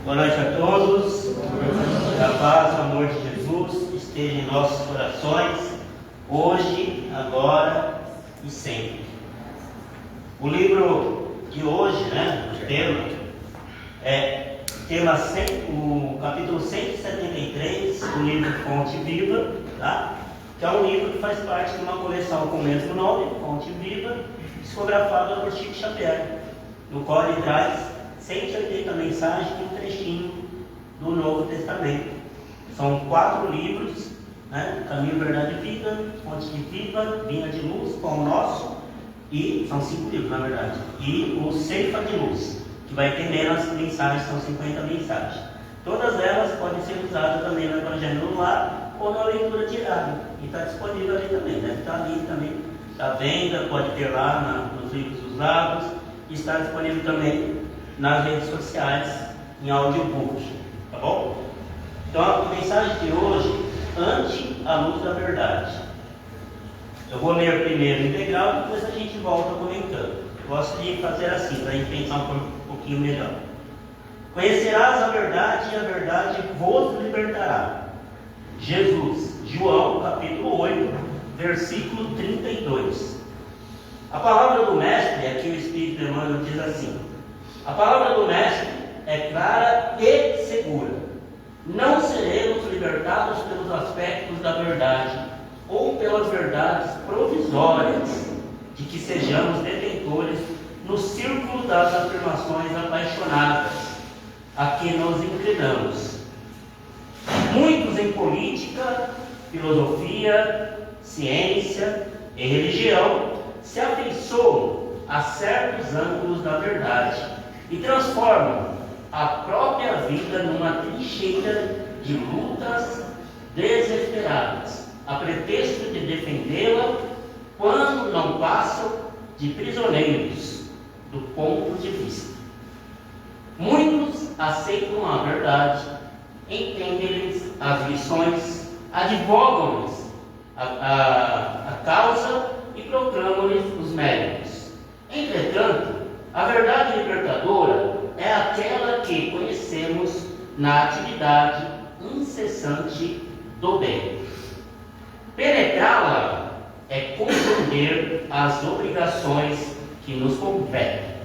Boa noite a todos. A paz, o amor de Jesus esteja em nossos corações, hoje, agora e sempre. O livro de hoje, o capítulo 173 do livro Fonte Viva, tá? Que é um livro que faz parte de uma coleção com o mesmo nome, Fonte Viva, psicografada por Chico Xavier, no qual ele traz 180 mensagens e um trechinho do Novo Testamento. São 4 livros, Caminho, Verdade e Vida, Fonte de Viva, Vinha de Luz, Pão Nosso, e são 5 livros na verdade, e o Ceifa de Luz, que vai ter menos mensagens, são 50 mensagens. Todas elas podem ser usadas também no Evangelho no Lar ou na leitura diária, e está disponível ali também, deve estar ali também, à venda, pode ter lá nos livros usados, e está disponível também nas redes sociais, em audiobook, tá bom? Então a mensagem de hoje, ante a luz da verdade. Eu vou ler primeiro integral e depois a gente volta comentando. Eu gosto de fazer assim, para a gente pensar um pouquinho melhor. Conhecerás a verdade e a verdade vos libertará. Jesus, João capítulo 8, versículo 32. A palavra do Mestre, aqui o Espírito Emmanuel diz assim: a palavra do Mestre é clara e segura. Não seremos libertados pelos aspectos da verdade ou pelas verdades provisórias de que sejamos detentores no círculo das afirmações apaixonadas a que nos inclinamos. Muitos em política, filosofia, ciência e religião se afeiçoam a certos ângulos da verdade e transformam a própria vida numa trincheira de lutas desesperadas, a pretexto de defendê-la, quando não passam de prisioneiros do ponto de vista. Muitos aceitam a verdade, entendem-lhes as lições, advogam-lhes a causa e proclamam-lhes os méritos. Entretanto, a verdade libertadora é aquela que conhecemos na atividade incessante do bem. Penetrá-la é compreender as obrigações que nos competem.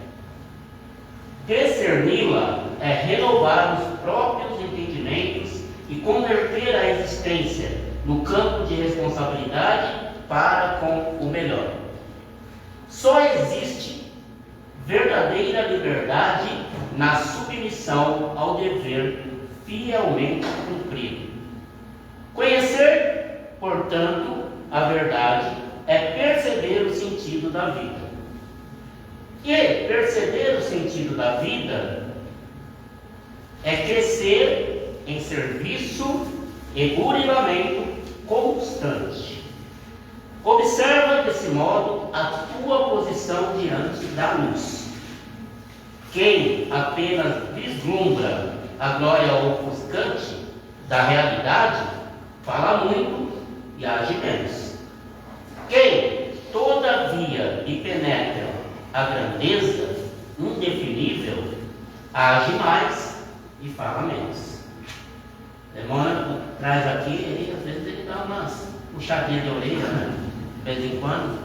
Discerni-la é renovar os próprios entendimentos e converter a existência no campo de responsabilidade para com o melhor. Só existe verdadeira liberdade na submissão ao dever fielmente cumprido. Conhecer, portanto, a verdade é perceber o sentido da vida. E perceber o sentido da vida é crescer em serviço e burilamento constante. Observa desse modo a tua posição diante da luz. Quem apenas vislumbra a glória ofuscante da realidade, fala muito e age menos. Quem, todavia, lhe penetra a grandeza indefinível, age mais e fala menos. Emmanuel traz aqui, e às vezes ele dá umas puxadinhas de orelha, de vez em quando,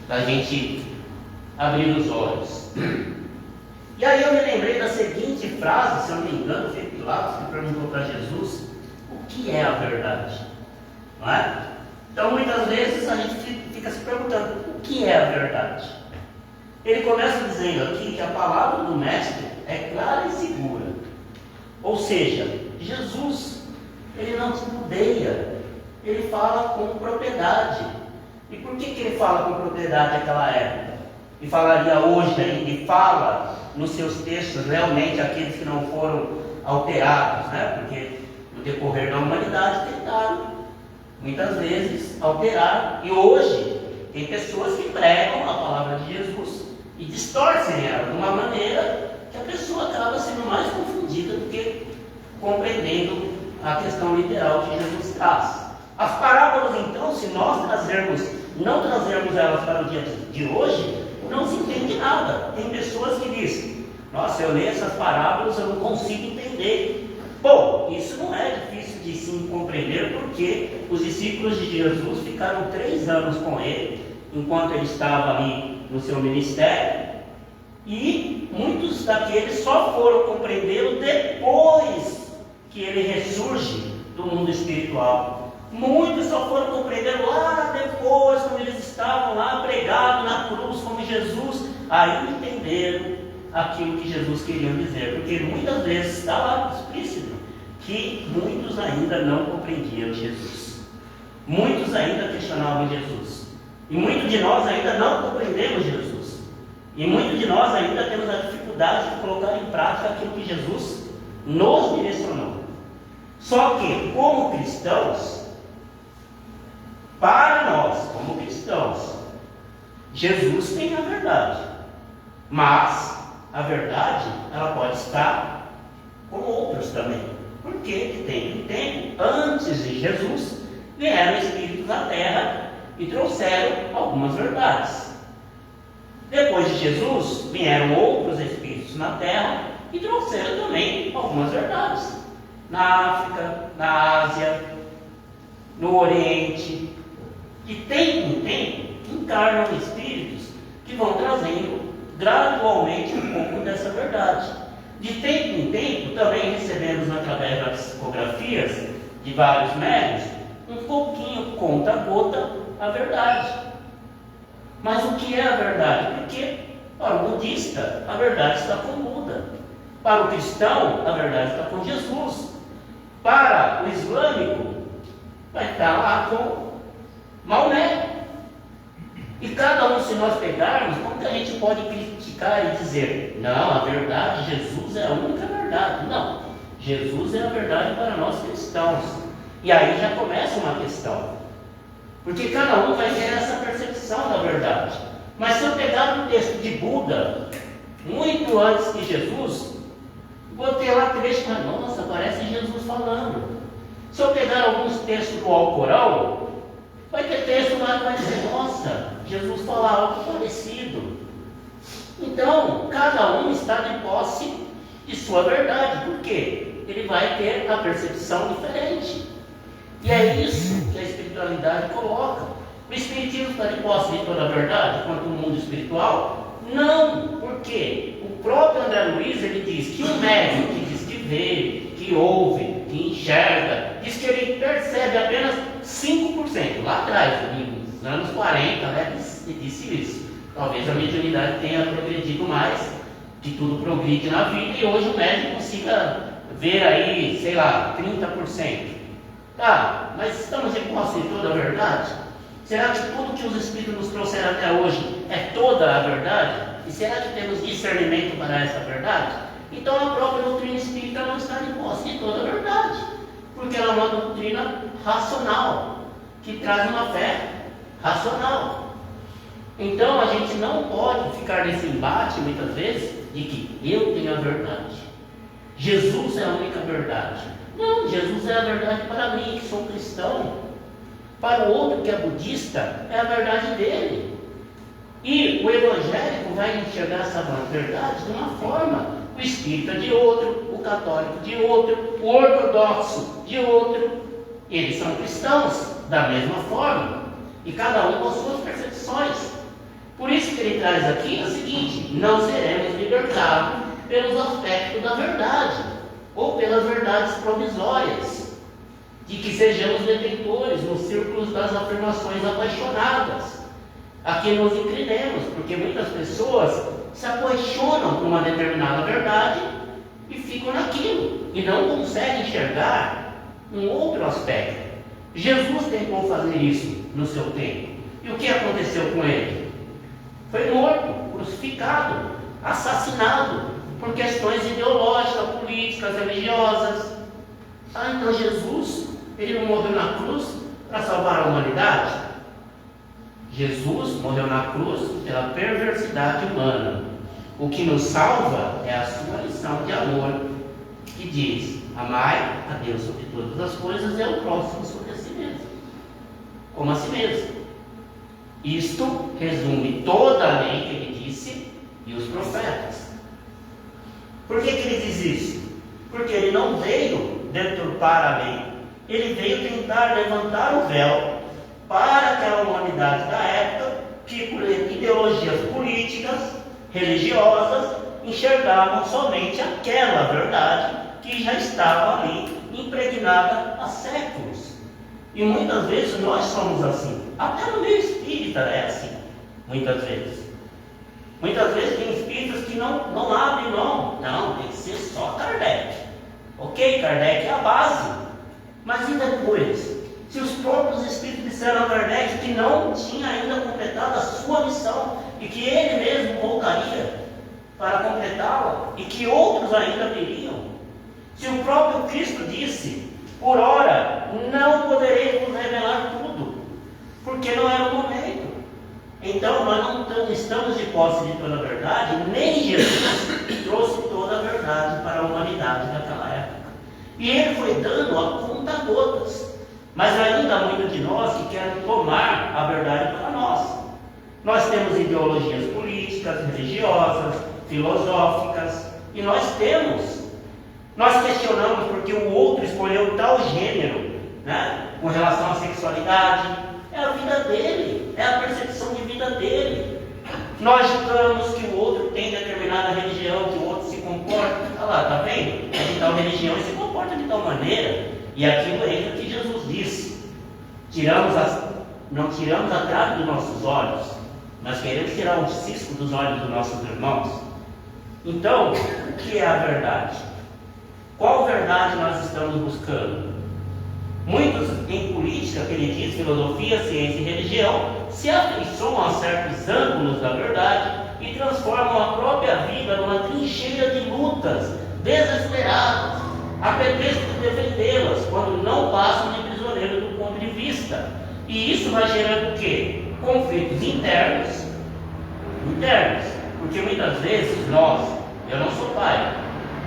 para a gente abrir os olhos. E aí eu me lembrei da seguinte frase, se eu não me engano, foi Pilatos que perguntou para Jesus: o que é a verdade? Não é? Então muitas vezes a gente fica se perguntando: o que é a verdade? Ele começa dizendo aqui que a palavra do Mestre é clara e segura. Ou seja, Jesus, ele não titubeia, ele fala com propriedade. E por que ele fala com propriedade naquela época? E falaria hoje ainda, e fala nos seus textos realmente aqueles que não foram alterados, porque no decorrer da humanidade tentaram muitas vezes alterar, e hoje tem pessoas que pregam a palavra de Jesus e distorcem ela de uma maneira que a pessoa acaba sendo mais confundida do que compreendendo a questão literal que Jesus traz. As parábolas, então, se nós não trazermos elas para o dia de hoje, não se entende nada. Tem pessoas que dizem: Nossa, eu leio essas parábolas, eu não consigo entender. Bom, isso não é difícil de se compreender, porque os discípulos de Jesus ficaram 3 anos com ele, enquanto ele estava ali no seu ministério, e muitos daqueles só foram compreendê-lo depois que ele ressurge do mundo espiritual. Muitos só foram compreender lá depois, quando eles estavam lá pregados na cruz como Jesus, aí entenderam aquilo que Jesus queria dizer, porque muitas vezes está lá explícito que muitos ainda não compreendiam Jesus, muitos ainda questionavam Jesus, e muitos de nós ainda não compreendemos Jesus, e muitos de nós ainda temos a dificuldade de colocar em prática aquilo que Jesus nos direcionou. Só que, como cristãos, para nós, como cristãos, Jesus tem a verdade, mas a verdade, ela pode estar com outros também. Porque de tempo em tempo, antes de Jesus, vieram espíritos à terra e trouxeram algumas verdades. Depois de Jesus, vieram outros espíritos na terra e trouxeram também algumas verdades. Na África, na Ásia, no Oriente. De tempo em tempo, encarnam espíritos que vão trazendo gradualmente um pouco dessa verdade. De tempo em tempo, também recebemos através das psicografias de vários médiuns, um pouquinho, conta a gota, a verdade. Mas o que é a verdade? Porque para o budista, a verdade está com Buda. Para o cristão, a verdade está com Jesus. Para o islâmico, vai estar lá com Maomé. E cada um, se nós pegarmos, como que a gente pode criticar e dizer, não, a verdade, Jesus é a única verdade? Não, Jesus é a verdade para nós cristãos. E aí já começa uma questão, porque cada um vai ter essa percepção da verdade. Mas se eu pegar um texto de Buda, muito antes de Jesus, vou ter lá trecho, mas nossa, parece Jesus falando. Se eu pegar alguns textos do Alcorão, vai ter texto lá que vai dizer, nossa, Jesus fala algo parecido. Então, cada um está de posse de sua verdade. Por quê? Ele vai ter a percepção diferente. E é isso que a espiritualidade coloca. O espiritismo está de posse de toda a verdade quanto ao mundo espiritual? Não, porque o próprio André Luiz, ele diz que o médium que diz que vê, que ouve, que enxerga, diz que ele percebe apenas 5%. Lá atrás, nos anos 40, né, ele disse isso. Talvez a mediunidade tenha progredido mais, que tudo progride na vida, e hoje o médium consiga ver aí, sei lá, 30%. Tá, mas estamos em posse de toda a verdade? Será que tudo que os Espíritos nos trouxeram até hoje é toda a verdade? E será que temos discernimento para essa verdade? Então a própria doutrina espírita não está em posse de toda a verdade, porque ela é uma doutrina racional, que traz uma fé racional. Então a gente não pode ficar nesse embate muitas vezes de que eu tenho a verdade, Jesus é a única verdade. Não, Jesus é a verdade para mim, que sou cristão. Para o outro que é budista, é a verdade dele. E o evangélico vai enxergar essa verdade de uma forma, o espírita de outro, o católico de outro, o ortodoxo de outro. Eles são cristãos da mesma forma, e cada um com suas percepções. Por isso que ele traz aqui é o seguinte: não seremos libertados pelos aspectos da verdade, ou pelas verdades provisórias, de que sejamos detentores nos círculos das afirmações apaixonadas, a que nos inclinemos, porque muitas pessoas se apaixonam por uma determinada verdade e ficam naquilo, e não conseguem enxergar um outro aspecto. Jesus tentou fazer isso no seu tempo, e o que aconteceu com ele? Foi morto, crucificado, assassinado, por questões ideológicas, políticas, religiosas. Então Jesus, ele não morreu na cruz para salvar a humanidade? Jesus morreu na cruz pela perversidade humana. O que nos salva é a sua lição de amor, que diz: amai a Deus sobre todas as coisas e ao próximo sobre a si mesmo, como a si mesmo. Isto resume toda a lei que ele disse e os profetas. Por que ele diz isso? Porque ele não veio deturpar a lei, ele veio tentar levantar o véu para aquela humanidade da época que, por ideologias políticas, religiosas, enxergavam somente aquela verdade que já estava ali impregnada há séculos. E muitas vezes nós somos assim, até no meio espírita é assim, muitas vezes. Muitas vezes tem espíritas que não abrem mão, não, tem que ser só Kardec. Ok, Kardec é a base, mas e depois? Se os próprios espíritos disseram a Kardec que não tinha ainda completado a sua missão e que ele mesmo voltaria para completá-la e que outros ainda viriam. Se o próprio Cristo disse, por ora, não poderei vos revelar tudo, porque não era o momento. Então nós não estamos de posse de toda a verdade, nem Jesus trouxe toda a verdade para a humanidade naquela época. E ele foi dando a conta-gotas. Mas ainda há muitos de nós que querem tomar a verdade para nós. Nós temos ideologias políticas, religiosas, filosóficas, e nós questionamos porque o outro escolheu tal gênero, né, com relação à sexualidade. É a vida dele, é a percepção de vida dele. Nós julgamos que o outro tem determinada religião, que o outro se comporta. Olha lá, está vendo? É de tal religião e se comporta de tal maneira. E aquilo é o que Jesus disse. Não tiramos a trave dos nossos olhos, mas queremos tirar um cisco dos olhos dos nossos irmãos. Então, o que é a verdade? Qual verdade nós estamos buscando? Muitos em política, que ele diz, filosofia, ciência e religião, se afeiçoam a certos ângulos da verdade e transformam a própria vida numa trincheira de lutas desesperadas, a pretexto de defendê-las, quando não passam de prisioneiro do ponto de vista. E isso vai gerando o quê? Conflitos internos, porque muitas vezes eu não sou pai,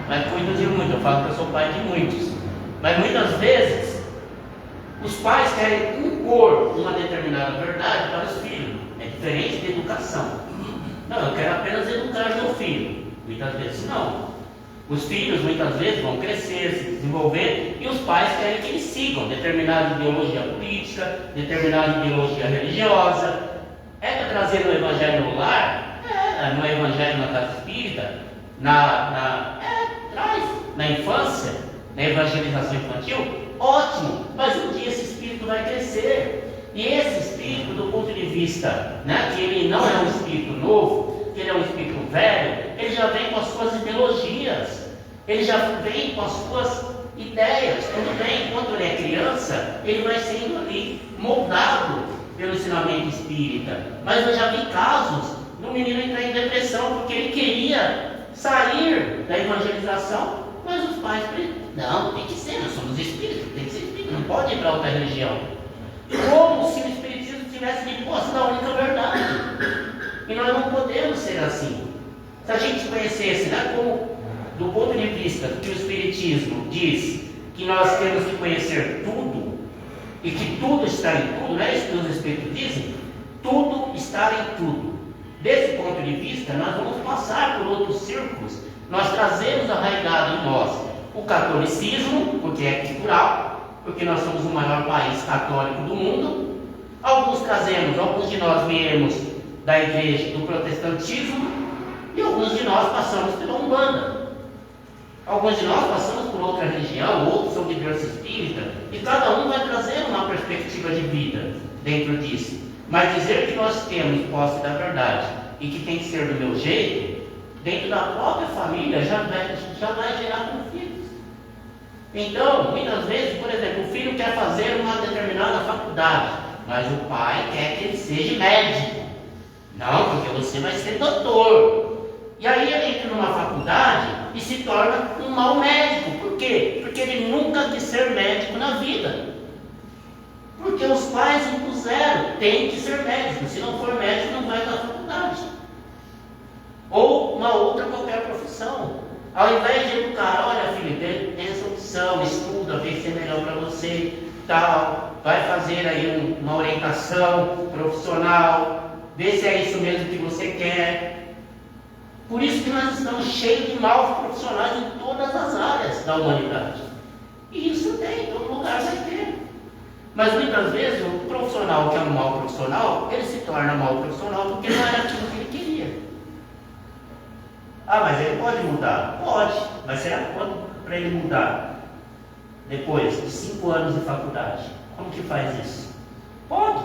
mas cuido de muito, eu falo que eu sou pai de muitos, mas muitas vezes os pais querem impor uma determinada verdade para os filhos. É diferente de educação. Não, eu quero apenas educar meu filho. Muitas vezes não. Os filhos muitas vezes vão crescer, se desenvolver, e os pais querem que eles sigam determinada ideologia política, determinada ideologia religiosa. É para trazer no evangelho no lar? No evangelho na casa espírita, traz na infância, na evangelização infantil. Ótimo, mas um dia esse espírito vai crescer. E esse espírito, do ponto de vista, que ele não é um espírito novo, que ele é um espírito velho, ele já vem com as suas ideologias, ele já vem com as suas ideias. Tudo bem, enquanto ele é criança, ele vai sendo ali moldado pelo ensinamento espírita. Mas eu já vi casos do menino entrar em depressão porque ele queria sair da evangelização, mas os pais não, tem que ser, nós somos espíritos, tem que ser espírito, não pode ir para outra religião. Como se o espiritismo tivesse de posse da única verdade. E nós não podemos ser assim. Se a gente conhecesse, como do ponto de vista que o espiritismo diz que nós temos que conhecer tudo, e que tudo está em tudo, não é isso que os espíritos dizem? Tudo está em tudo. Desse ponto de vista, nós vamos passar por outros círculos. Nós trazemos arraigado em nós o catolicismo, porque é cultural, porque nós somos o maior país católico do mundo. Alguns de nós viemos da igreja do protestantismo, e alguns de nós passamos pela Umbanda. Alguns de nós passamos por outra religião, outros são de berço espírita, e cada um vai trazer uma perspectiva de vida dentro disso. Mas dizer que nós temos posse da verdade e que tem que ser do meu jeito, dentro da própria família, já vai gerar conflitos. Então, muitas vezes, por exemplo, o filho quer fazer uma determinada faculdade, mas o pai quer que ele seja médico. Não, porque você vai ser doutor. E aí ele entra numa faculdade e se torna um mau médico. Por quê? Porque ele nunca quis ser médico na vida. Porque os pais impuseram, tem que ser médico. Se não for médico, não vai para a faculdade. Ou uma outra qualquer profissão. Ao invés de educar, olha filho, tem essa opção, estuda, vê se é melhor para você, tal, vai fazer aí uma orientação profissional, vê se é isso mesmo que você quer. Por isso que nós estamos cheios de maus profissionais em todas as áreas da humanidade. E isso tem, em todo lugar vai ter. Mas muitas vezes o profissional que é um mau profissional, ele se torna mau profissional porque não era aquilo que ele queria. Ah, mas ele pode mudar? Pode. Mas será quando para ele mudar? Depois de 5 anos de faculdade. Como que faz isso? Pode.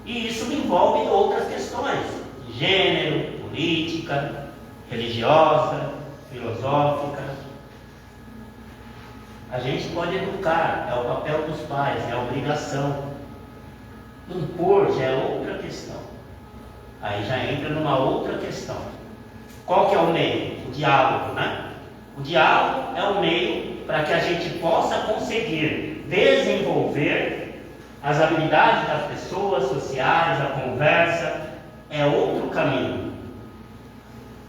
E isso envolve outras questões. Gênero, política, religiosa, filosófica. A gente pode educar, é o papel dos pais, é a obrigação. Impor já é outra questão. Aí já entra numa outra questão. Qual que é o meio? O diálogo, né? O diálogo é o meio para que a gente possa conseguir desenvolver as habilidades das pessoas sociais, a conversa. É outro caminho.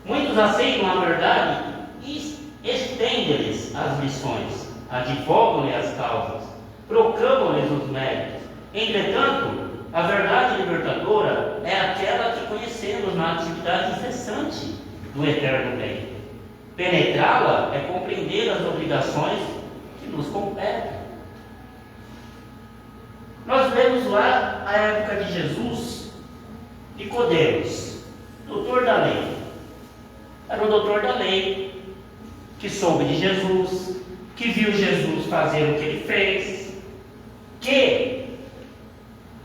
Muitos aceitam a verdade e estendem-lhes as lições, advogam-lhes as causas, proclamam-lhes os méritos. Entretanto, a verdade libertadora é aquela que conhecemos na atividade incessante do eterno bem. Penetrá-la é compreender as obrigações que nos competem. Nós vemos lá a época de Jesus, Nicodemos, doutor da lei. Era um doutor da lei, que soube de Jesus, que viu Jesus fazer o que ele fez, que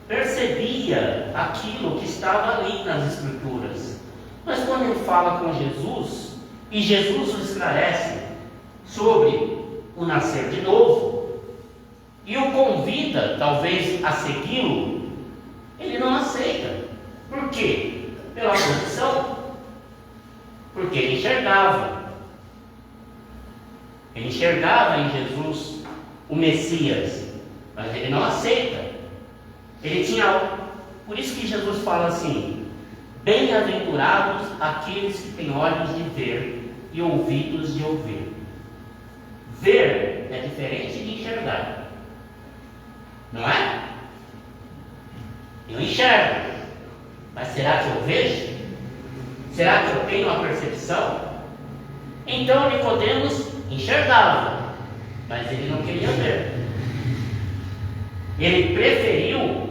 percebia aquilo que estava ali nas Escrituras. Mas quando ele fala com Jesus, e Jesus o esclarece sobre o nascer de novo, e o convida, talvez, a segui-lo, ele não aceita. Por quê? Pela posição. Porque ele enxergava. Ele enxergava em Jesus o Messias, mas ele não aceita. Ele tinha. Por isso que Jesus fala assim: bem-aventurados aqueles que têm olhos de ver e ouvidos de ouvir. Ver é diferente de enxergar, não é? Eu enxergo, mas será que eu vejo? Será que eu tenho uma percepção? Então Nicodemos enxergava, mas ele não queria ver. Ele preferiu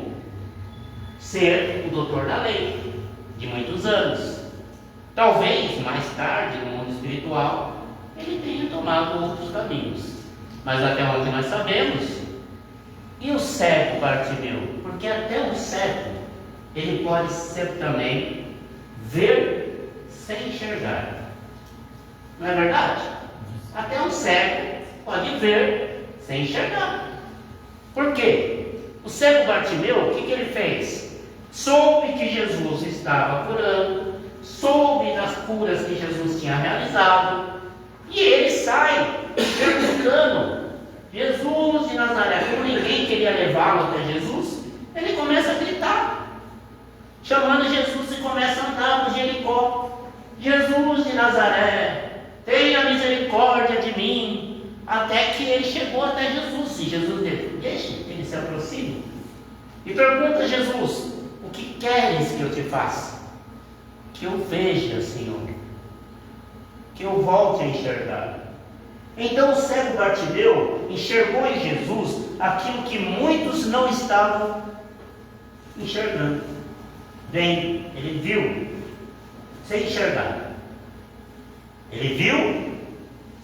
ser o doutor da lei de muitos anos. Talvez mais tarde, no mundo espiritual, ele tenha tomado outros caminhos. Mas até onde nós sabemos, e o cego Bartimeu? Porque até o cego, ele pode ser também ver sem enxergar. Não é verdade? Até um cego pode ver sem enxergar. Por quê? O cego Bartimeu, o que ele fez? Soube que Jesus estava curando, soube das curas que Jesus tinha realizado, e ele sai perguntando: Jesus de Nazaré. Como ninguém queria levá-lo até Jesus, ele começa a gritar, chamando Jesus, e começa a andar por Jericó: Jesus de Nazaré, tenha misericórdia de mim. Até que ele chegou até Jesus, e Jesus deixa que ele se aproxime e pergunta a Jesus: o que queres que eu te faça? Que eu veja, Senhor, que eu volte a enxergar. Então o cego Bartimeu enxergou em Jesus aquilo que muitos não estavam enxergando. Bem, ele viu sem enxergar. Ele viu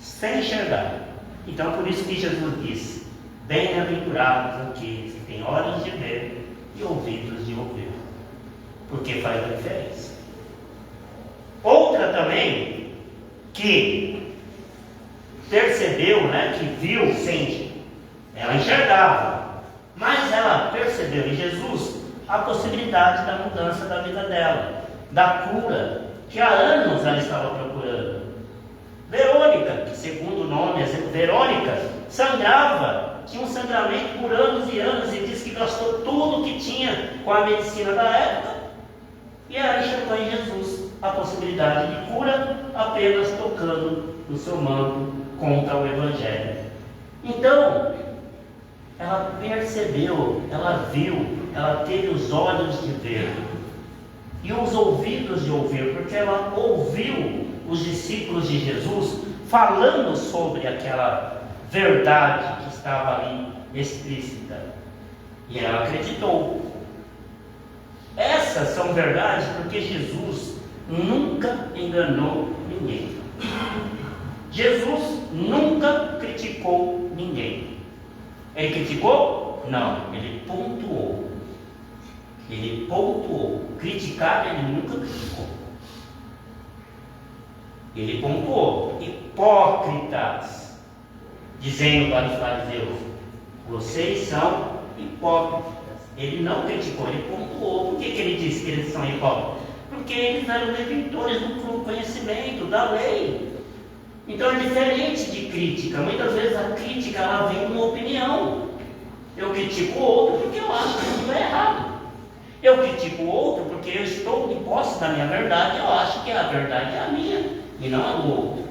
sem enxergar. Então por isso que Jesus disse: bem-aventurados aqueles que têm olhos de ver e ouvidos de ouvir, porque faz a diferença. Outra também que percebeu, que viu sem, ela enxergava, mas ela percebeu em Jesus a possibilidade da mudança da vida dela, da cura que há anos ela estava procurando. Verônica, que segundo o nome, Verônica, sangrava, tinha um sangramento por anos e anos, e disse que gastou tudo que tinha com a medicina da época, e ela enxergou em Jesus a possibilidade de cura apenas tocando no seu manto contra o Evangelho. Então, ela percebeu, ela viu, ela teve os olhos de ver. e os ouvidos de ouvir, porque ela ouviu os discípulos de Jesus falando sobre aquela verdade que estava ali explícita, e ela acreditou. Essas são verdades porque Jesus nunca enganou ninguém. Jesus nunca criticou ninguém. Ele criticou? Não, ele pontuou. Ele pontuou. Criticar, ele nunca criticou. Ele pontuou. Hipócritas, dizendo para os fariseus: vocês são hipócritas. Ele não criticou, ele pontuou. Por que ele disse que eles são hipócritas? Porque eles eram detentores do conhecimento, da lei. Então é diferente de crítica. Muitas vezes a crítica ela vem com uma opinião. Eu critico o outro porque eu acho que aquilo é errado. Eu critico o outro porque eu estou em posse da minha verdade. Eu acho que a verdade é a minha e não a do outro.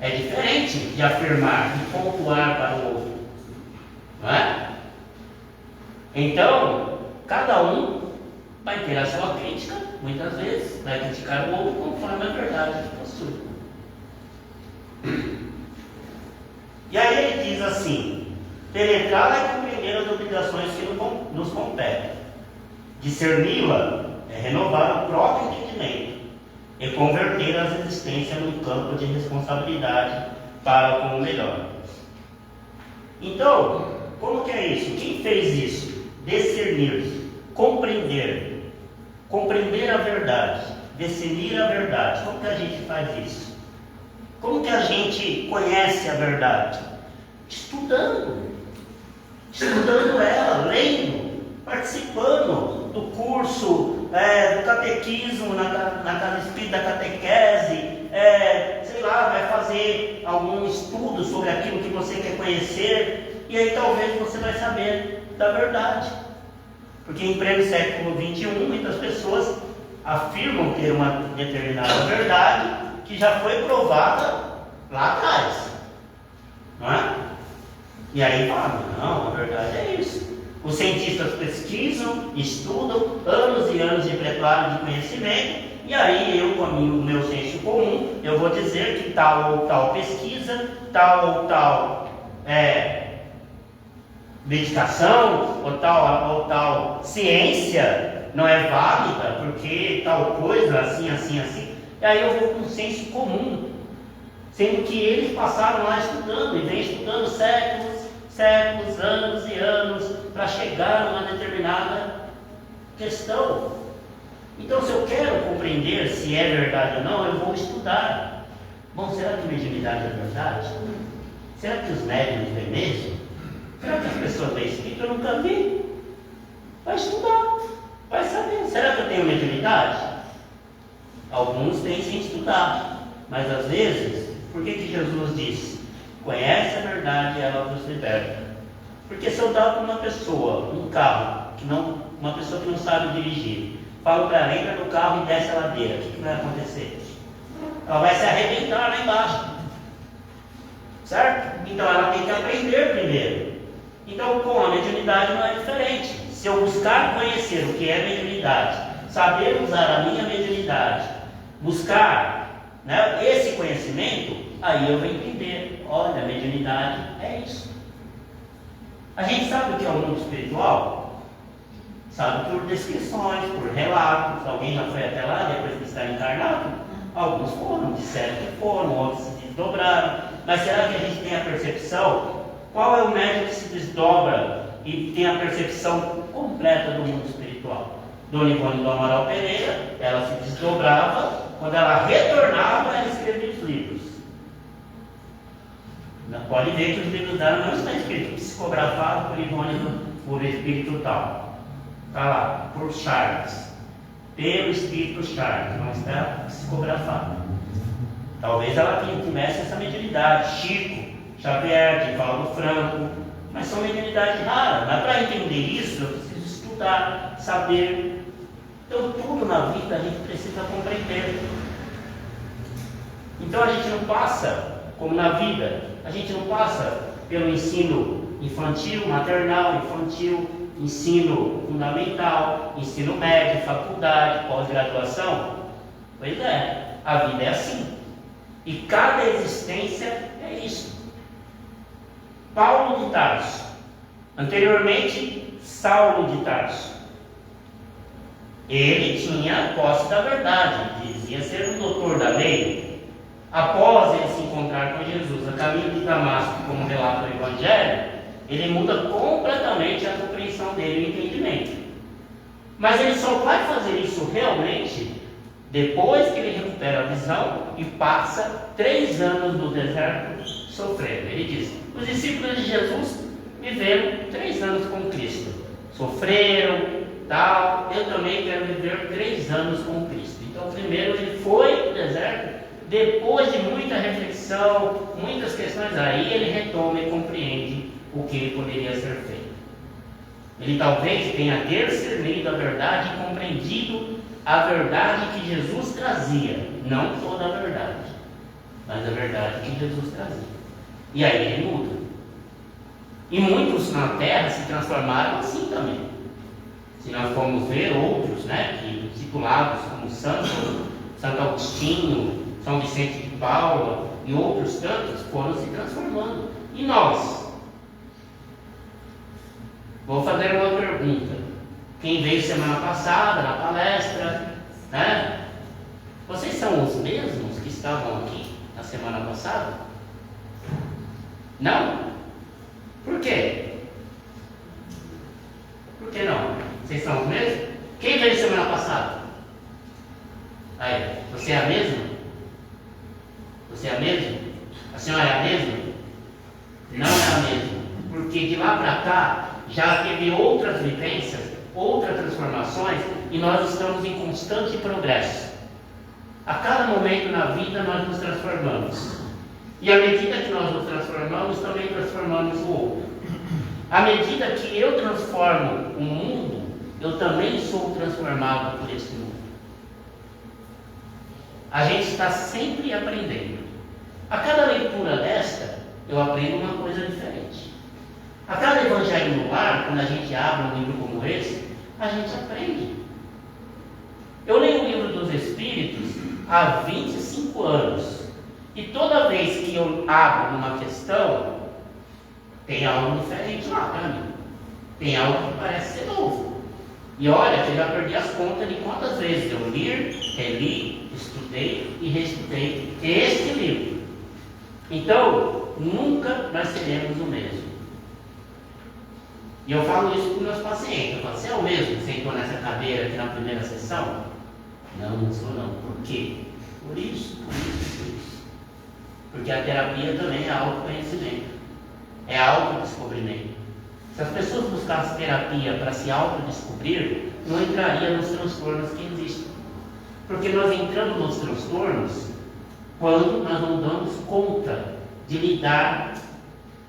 É diferente de afirmar, de pontuar para o outro. Não é? Então, cada um vai ter a sua crítica. Muitas vezes vai criticar o outro conforme a verdade que possui. E aí ele diz assim: penetrar é compreender as obrigações que nos competem. Discerni-la é renovar o próprio entendimento e converter as existências num campo de responsabilidade para com o melhor. Então, como que é isso? Quem fez isso? Discernir, compreender a verdade, discernir a verdade. Como que a gente faz isso? Como que a gente conhece a verdade? Estudando ela, lendo, participando do curso, do catequismo, na casa espírita da catequese, sei lá, vai fazer algum estudo sobre aquilo que você quer conhecer, e aí talvez você vai saber da verdade. Porque em pleno século XXI, muitas pessoas afirmam ter uma determinada verdade que já foi provada lá atrás, não é? E aí fala: não, a verdade é isso. Os cientistas pesquisam, estudam, anos e anos de preparo de conhecimento, e aí eu, com o meu senso comum, eu vou dizer que tal ou tal pesquisa, tal ou tal medicação, ou tal ciência não é válida, porque tal coisa, assim. E aí eu vou com um senso comum, sendo que eles passaram lá estudando, e vem estudando séculos, anos e anos, para chegar a uma determinada questão. Então, se eu quero compreender se é verdade ou não, eu vou estudar. Bom, será que mediunidade é verdade? Será que os médiuns veem mesmo? Será que as pessoas veem espírito? Eu nunca vi. Vai estudar, vai saber. Será que eu tenho mediunidade? Alguns têm sem estudar, mas às vezes, por que Jesus disse: conhece a verdade e ela vos liberta? Porque se eu dar para uma pessoa um carro, uma pessoa que não sabe dirigir, falo para ela: entra no carro e desce a ladeira, o que vai acontecer? Ela vai se arrebentar lá embaixo, certo? Então ela tem que aprender primeiro. Então, com a mediunidade não é diferente. Se eu buscar conhecer o que é mediunidade, saber usar a minha mediunidade, buscar esse conhecimento, aí eu vou entender: olha, a mediunidade é isso. A gente sabe o que é o mundo espiritual? Sabe por descrições, por relatos. Alguém já foi até lá depois de estar encarnado? Alguns foram, disseram que foram, outros se desdobraram. Mas será que a gente tem a percepção? Qual é o médium que se desdobra e tem a percepção completa do mundo espiritual? Dona Ivone do Amaral Pereira, ela se desdobrava, quando ela retornava, ela escrevia os livros. Pode ver que os livros dela não estão escritos psicografados por Ivone, por espírito tal. Está lá, por Charles, pelo espírito Charles, não está psicografado. Talvez ela tivesse essa mediunidade. Chico Xavier, Divaldo Franco, mas são mediunidades raras. Mas para entender isso, eu preciso estudar, saber. Então, tudo na vida a gente precisa compreender. Então, a gente não passa, como na vida, a gente não passa pelo ensino infantil, maternal, infantil, ensino fundamental, ensino médio, faculdade, pós-graduação. Pois é, a vida é assim. E cada existência é isso. Paulo de Tarso, anteriormente Saulo de Tarso, ele tinha posse da verdade, dizia ser um doutor da lei. Após ele se encontrar com Jesus a caminho de Damasco, como relata o Evangelho, ele muda completamente a compreensão dele e o entendimento. Mas ele só vai fazer isso realmente depois que ele recupera a visão e passa 3 anos no deserto sofrendo. Ele diz: os discípulos de Jesus viveram 3 anos com Cristo, sofreram, tal. Eu também quero viver 3 anos com Cristo. Então, primeiro ele foi para o deserto, depois de muita reflexão, muitas questões, aí ele retoma e compreende o que poderia ser feito. Ele talvez tenha discernido a verdade e compreendido a verdade que Jesus trazia, não toda a verdade, mas a verdade que Jesus trazia. E aí ele muda. E muitos na terra se transformaram assim também. Se nós formos ver outros, que discipulados como Santo Agostinho, São Vicente de Paula e outros tantos foram se transformando. E nós? Vou fazer uma pergunta. Quem veio semana passada na palestra, vocês são os mesmos que estavam aqui na semana passada? Não? Por quê? Por que não? Vocês são os mesmos? Quem veio semana passada? Aí, você é a mesma? Você é a mesma? A senhora é a mesma? Não é a mesma. Porque de lá para cá já teve outras vivências, outras transformações, e nós estamos em constante progresso. A cada momento na vida nós nos transformamos. E à medida que nós nos transformamos, também transformamos o outro. À medida que eu transformo o mundo, eu também sou transformado por esse mundo. A gente está sempre aprendendo. A cada leitura desta, eu aprendo uma coisa diferente. A cada evangelho no lar, quando a gente abre um livro como esse, a gente aprende. Eu leio o livro dos Espíritos há 25 anos. E toda vez que eu abro uma questão, tem algo diferente lá para mim. Tem algo que parece ser novo. E olha, que eu já perdi as contas de quantas vezes eu li, reli, estudei e reestudei este livro. Então, nunca nós seremos o mesmo. E eu falo isso para os meus pacientes. Eu falo: você é o mesmo que sentou nessa cadeira aqui na primeira sessão? Não, não sou não. Por quê? Por isso. Porque a terapia também é autoconhecimento, é autodescobrimento. Se as pessoas buscassem terapia para se autodescobrir, não entraria nos transtornos que existem. Porque nós entramos nos transtornos quando nós não damos conta de lidar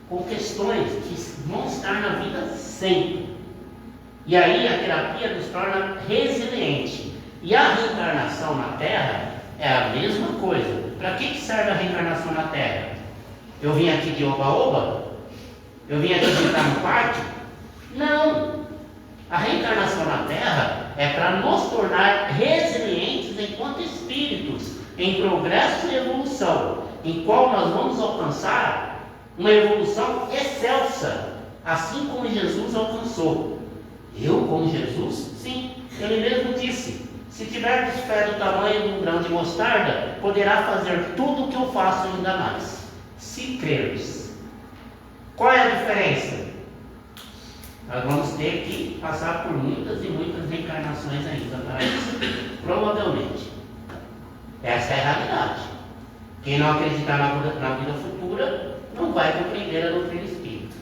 com questões que vão estar na vida sempre. E aí a terapia nos torna resiliente. E a reencarnação na Terra é a mesma coisa. Para que serve a reencarnação na Terra? Eu vim aqui de oba-oba? Eu vim aqui ficar no parque? Não! A reencarnação na Terra é para nos tornar resilientes enquanto espíritos, em progresso e evolução, em qual nós vamos alcançar uma evolução excelsa, assim como Jesus alcançou. Eu, como Jesus? Sim, ele mesmo disse: se tiverdes fé do tamanho de um grão de mostarda, poderá fazer tudo o que eu faço e ainda mais, se creres. Qual é a diferença? Nós vamos ter que passar por muitas e muitas reencarnações ainda para isso, provavelmente. Essa é a realidade. Quem não acreditar na vida futura não vai compreender a doutrina espírita.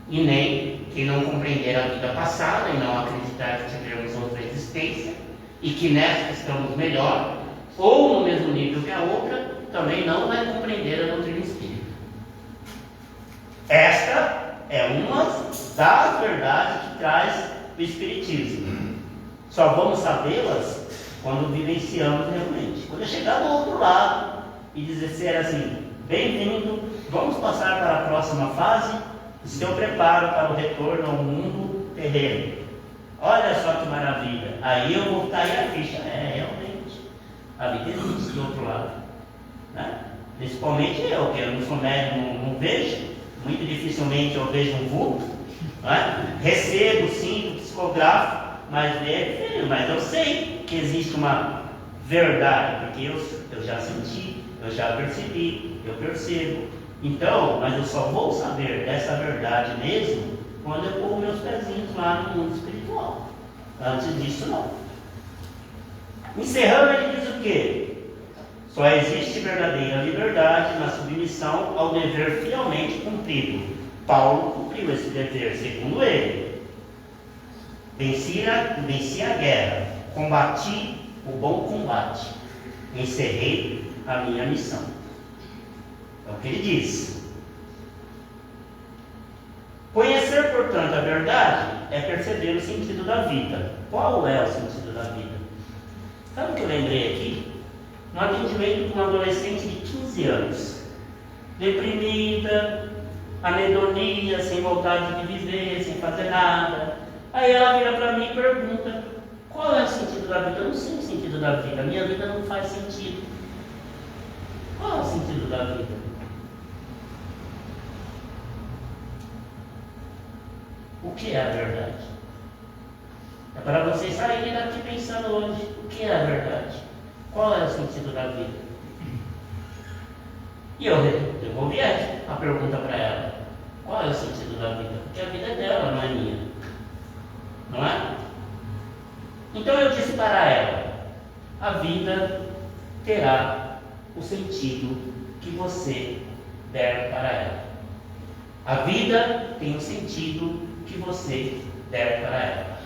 E nem quem não compreender a vida passada e não acreditar que tivemos outra existência e que nessa estamos melhor, ou no mesmo nível que a outra, também não vai compreender a doutrina espírita. Esta é uma das verdades que traz o Espiritismo. Só vamos sabê-las quando vivenciamos realmente. Quando eu chegar do outro lado e dizer assim: bem-vindo, vamos passar para a próxima fase, o seu preparo para o retorno ao mundo terreno. Olha só que maravilha. Aí eu vou cair a ficha. Realmente, a vida existe do outro lado. Né? Principalmente eu, que eu não sou médico, não vejo. Muito dificilmente eu vejo um vulto. Né? Recebo sim do psicográfico, mas é diferente. Mas eu sei que existe uma verdade, porque eu já senti, eu já percebi, eu percebo. Então, mas eu só vou saber dessa verdade mesmo quando eu pôr meus pezinhos lá no mundo espiritual. Antes disso, não. Encerrando, ele diz o quê? Só existe verdadeira liberdade na submissão ao dever fielmente cumprido. Paulo cumpriu esse dever, segundo ele. Venci a guerra, combati o bom combate, encerrei a minha missão. É o que ele diz. Conhecer, portanto, a verdade é perceber o sentido da vida. Qual é o sentido da vida? Sabe o que eu lembrei aqui? Um atendimento com uma adolescente de 15 anos, deprimida, anedonia, sem vontade de viver, sem fazer nada. Aí ela vira para mim e pergunta: qual é o sentido da vida? Eu não sei o sentido da vida, a minha vida não faz sentido. Qual é o sentido da vida? O que é a verdade? É para vocês saírem daqui pensando hoje: o que é a verdade? Qual é o sentido da vida? E eu devolvi a pergunta para ela: qual é o sentido da vida? Porque a vida é dela, não é minha. Não é? Então eu disse para ela: a vida terá o sentido que você der para ela. A vida tem o sentido que você der para ela.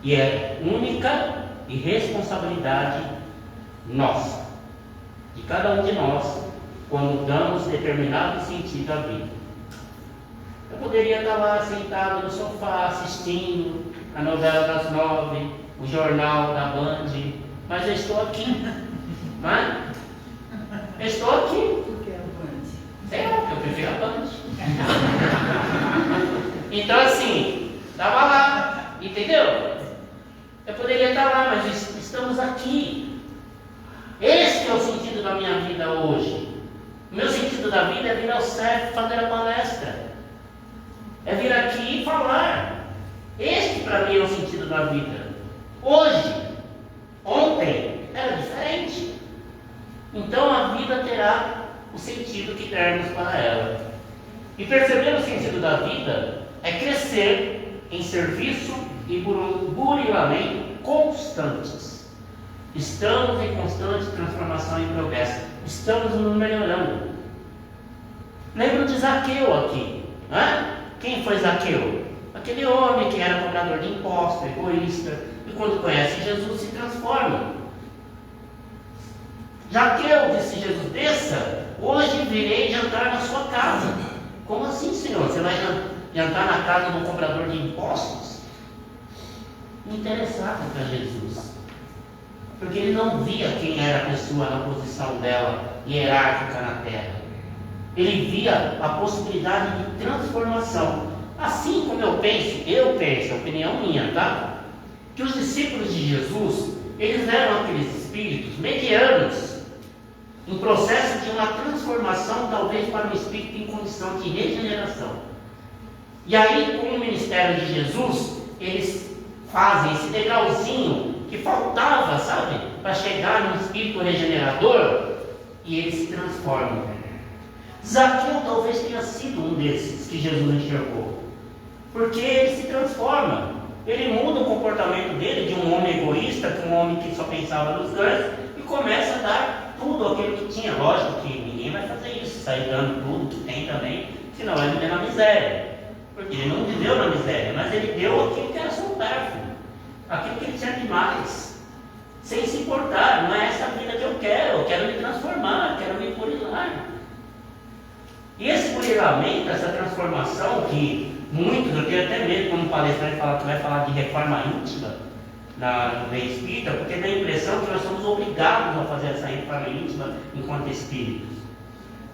E é única e responsabilidade nossa, de cada um de nós, quando damos determinado sentido à vida. Eu poderia estar lá sentado no sofá assistindo a novela das 9, o jornal da Band, mas eu estou aqui, não é? Eu estou aqui. Por que a Band? Sei lá, porque eu prefiro a Band. Então assim, estava lá, entendeu? Eu poderia estar lá, mas estamos aqui. Esse é o sentido da minha vida hoje. O meu sentido da vida é vir ao CEF fazer a palestra. É vir aqui e falar. Este para mim é o sentido da vida. Hoje, ontem, era diferente. Então a vida terá o sentido que dermos para ela. E perceber o sentido da vida é crescer em serviço e burilamento constantes. Estamos em constante transformação e progresso. Estamos nos melhorando. Lembro de Zaqueu aqui, né? Quem foi Zaqueu? Aquele homem que era cobrador de impostos, egoísta, e quando conhece Jesus se transforma. Zaqueu disse Jesus: desça, hoje virei jantar na sua casa. Como assim, Senhor? Você vai jantar na casa de um cobrador de impostos? Não interessava para Jesus, porque ele não via quem era a pessoa na posição dela, hierárquica na terra. Ele via a possibilidade de transformação. Assim como eu penso, é opinião minha, tá? Que os discípulos de Jesus, eles eram aqueles espíritos medianos, em processo de uma transformação, talvez para um espírito em condição de regeneração. E aí, com o ministério de Jesus, eles fazem esse degrauzinho que faltava, sabe? Para chegar num espírito regenerador, e eles se transformam. Zaqueu talvez tenha sido um desses que Jesus enxergou, porque ele se transforma. Ele muda o comportamento dele de um homem egoísta, para um homem que só pensava nos ganhos, e começa a dar tudo aquilo que tinha. Lógico que ninguém vai fazer isso, sair dando tudo que tem também, senão vai viver na miséria, porque ele não viveu na miséria, mas ele deu aquilo que era supérfluo, aquilo que ele tinha de mais, sem se importar. Não é essa vida que eu quero me transformar, quero me burilar. E esse burilamento, essa transformação que muitos, eu tenho até medo quando o palestrante fala que vai falar de reforma íntima no meio espírita, porque dá a impressão que nós somos obrigados a fazer essa reforma íntima enquanto espíritos.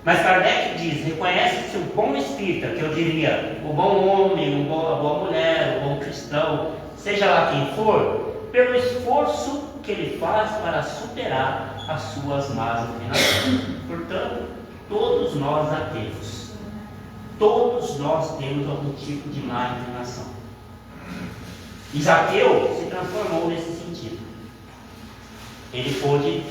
Mas Kardec diz, reconhece-se o bom espírita, que eu diria, o bom homem, a boa mulher, o bom cristão, seja lá quem for, pelo esforço que ele faz para superar as suas más inclinações. Portanto, todos nós ateus, todos nós temos algum tipo de má inclinação. E Zaqueu se transformou nesse sentido. Ele pôde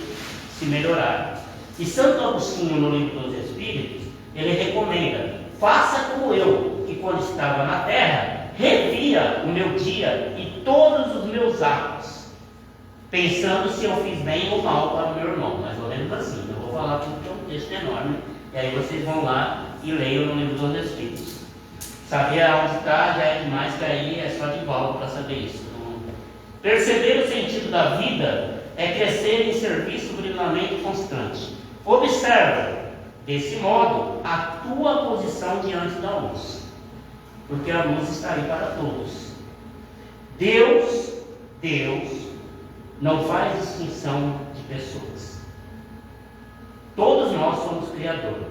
se melhorar. E Santo Agostinho, no Livro dos Espíritos, ele recomenda: faça como eu, que quando estava na terra, revia o meu dia e todos os meus atos, pensando se eu fiz bem ou mal para o meu irmão. Mais ou menos assim. Eu vou falar porque é um texto enorme, e aí vocês vão lá e leiam no Livro dos Espíritos. Saber aonde está já é demais, que aí é só de volta para saber isso. Perceber o sentido da vida é crescer em serviço brilhante e constante. Observa, desse modo, a tua posição diante da luz, porque a luz está aí para todos. Deus não faz distinção de pessoas. Todos nós somos criadores.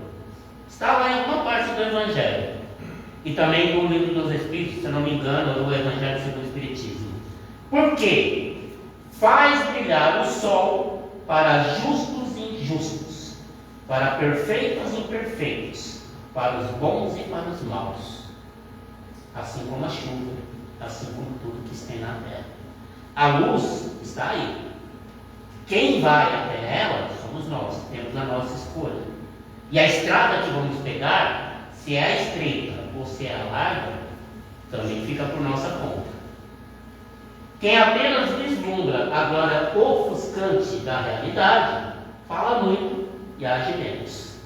Está lá em alguma parte do Evangelho, e também no Livro dos Espíritos, se eu não me engano, no Evangelho segundo o Espiritismo. Por quê? Faz brilhar o sol para justos e injustos, para perfeitos e imperfeitos, para os bons e para os maus, assim como a chuva, assim como tudo que está na terra. A luz está aí. Quem vai até ela somos nós, temos a nossa escolha. E a estrada que vamos pegar, se é estreita ou se é larga, também fica por nossa conta. Quem apenas vislumbra a glória ofuscante da realidade, fala muito e age menos.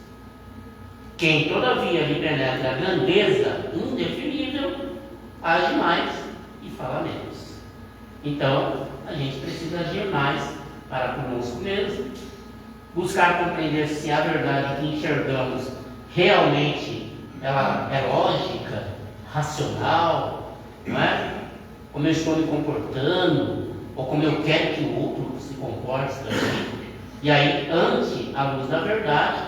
Quem todavia lhe penetra a grandeza indefinível, age mais e fala menos. Então, a gente precisa agir mais para conosco mesmo, buscar compreender se a verdade que enxergamos realmente ela é lógica, racional, não é? Como eu estou me comportando, ou como eu quero que o outro se comporte também. E aí, ante a luz da verdade,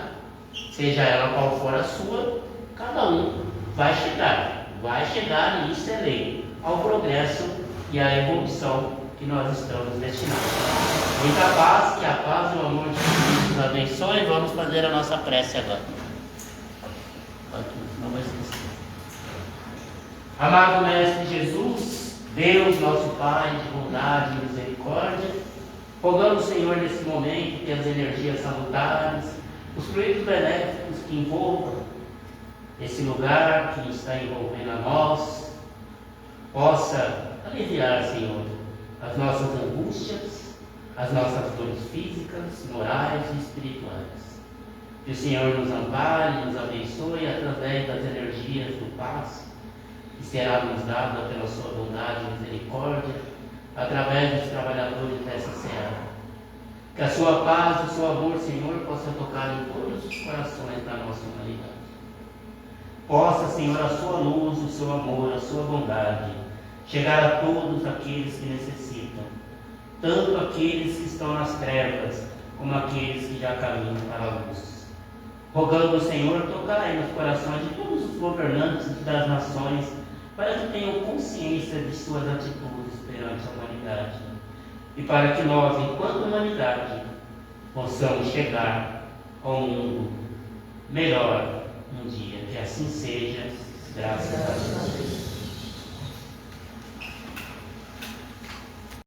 seja ela qual for a sua, cada um vai chegar, e isso é lei, ao progresso e à evolução que nós estamos destinados. Muita paz, que a paz e o amor de Deus nos abençoe. Vamos fazer a nossa prece agora. Não vou esquecer. Amado Mestre Jesus, Deus, nosso Pai de bondade e misericórdia, rogamos, Senhor, nesse momento, que as energias salutares, os fluidos benéficos que envolvam esse lugar que está envolvendo a nós, possa aliviar, Senhor, as nossas angústias, as nossas dores físicas, morais e espirituais. Que o Senhor nos ampare, nos abençoe através das energias do passe, que será nos dada pela sua bondade e misericórdia, através dos trabalhadores dessa seara. Que a sua paz e o seu amor, Senhor, possa tocar em todos os corações da nossa humanidade. Possa, Senhor, a sua luz, o seu amor, a sua bondade chegar a todos aqueles que necessitam, tanto aqueles que estão nas trevas, como aqueles que já caminham para a luz. Rogando, Senhor, tocar nos corações de todos os governantes das nações, para que tenham consciência de suas atitudes perante a humanidade, e para que nós, enquanto humanidade, possamos chegar ao mundo melhor um dia. Que assim seja, graças a Deus.